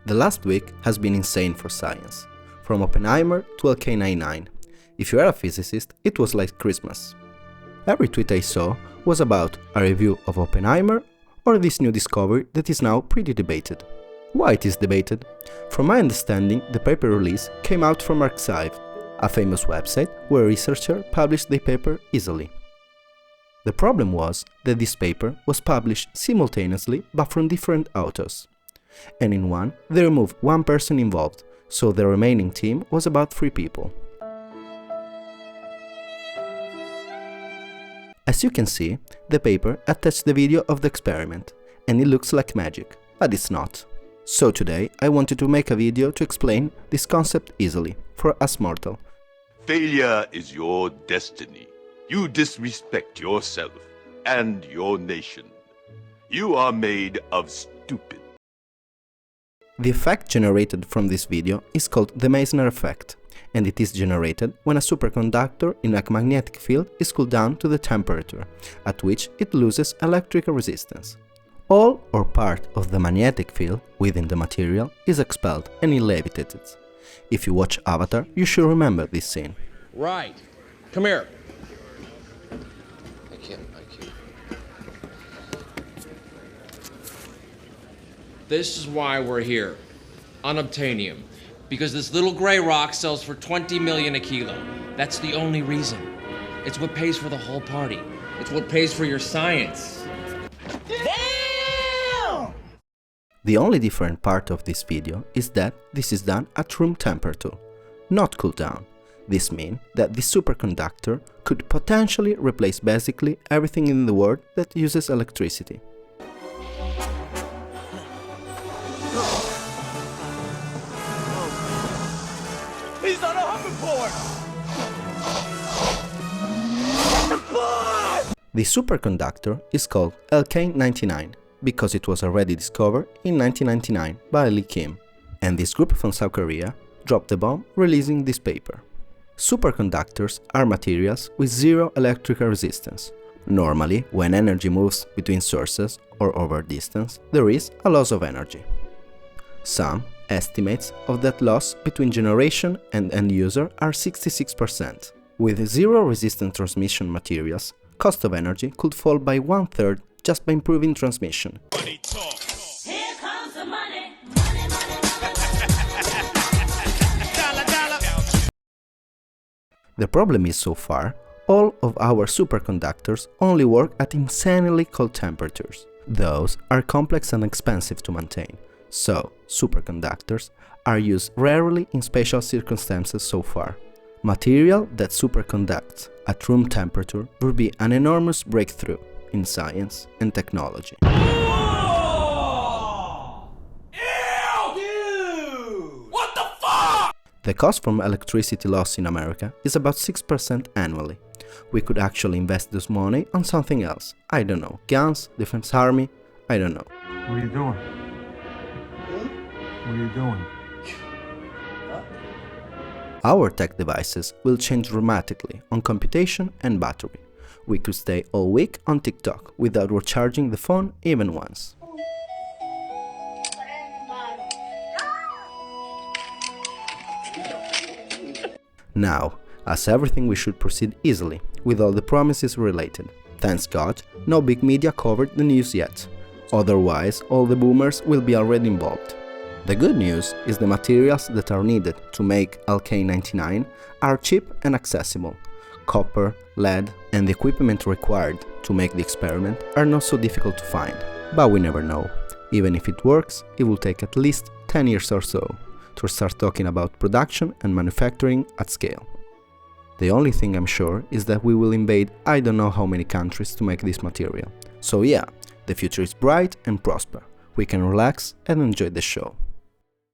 The last week has been insane for science, from Oppenheimer to LK99. If you are a physicist, it was like Christmas. Every tweet I saw was about a review of Oppenheimer or this new discovery that is now pretty debated. Why it is debated? From my understanding, the paper release came out from Arxiv, a famous website where researchers published their paper easily. The problem was that this paper was published simultaneously but from different authors. And in one, they removed one person involved, so the remaining team was about 3 people. As you can see, the paper attached the video of the experiment, and it looks like magic, but it's not. So today I wanted to make a video to explain this concept easily, for us mortal. Failure is your destiny. You disrespect yourself and your nation. You are made of stupid. The effect generated from this video is called the Meissner effect, and it is generated when a superconductor in a magnetic field is cooled down to the temperature at which it loses electrical resistance. All or part of the magnetic field within the material is expelled and it levitates. If you watch Avatar, you should remember this scene. Right. Come here. I can't. This is why we're here. Unobtainium. Because this little gray rock sells for 20 million a kilo. That's the only reason. It's what pays for the whole party. It's what pays for your science. Damn! The only different part of this video is that this is done at room temperature, not cooled down. This means that this superconductor could potentially replace basically everything in the world that uses electricity. He's on a hoverboard! The superconductor is called LK99 because it was already discovered in 1999 by Lee Kim, and this group from South Korea dropped the bomb releasing this paper. Superconductors are materials with zero electrical resistance. Normally, when energy moves between sources or over distance, there is a loss of energy. Some estimates of that loss between generation and end user are 66%. With zero resistant transmission materials, cost of energy could fall by 1/3 just by improving transmission. Here comes the money. The problem is, so far, all of our superconductors only work at insanely cold temperatures. Those are complex and expensive to maintain, so superconductors are used rarely in special circumstances so far. Material that superconducts at room temperature would be an enormous breakthrough in science and technology. The cost from electricity loss in America is about 6% annually. We could actually invest this money on something else. I don't know, guns, defense army, I don't know. What are you doing? What are you doing? Our tech devices will change dramatically on computation and battery. We could stay all week on TikTok without recharging the phone even once. Now, as everything, we should proceed easily, with all the promises related. Thanks God, no big media covered the news yet. Otherwise, all the boomers will be already involved. The good news is the materials that are needed to make LK99 are cheap and accessible. Copper, lead, and the equipment required to make the experiment are not so difficult to find. But we never know. Even if it works, it will take at least 10 years or so to start talking about production and manufacturing at scale. The only thing I'm sure is that we will invade I don't know how many countries to make this material. So yeah, the future is bright and prosper. We can relax and enjoy the show.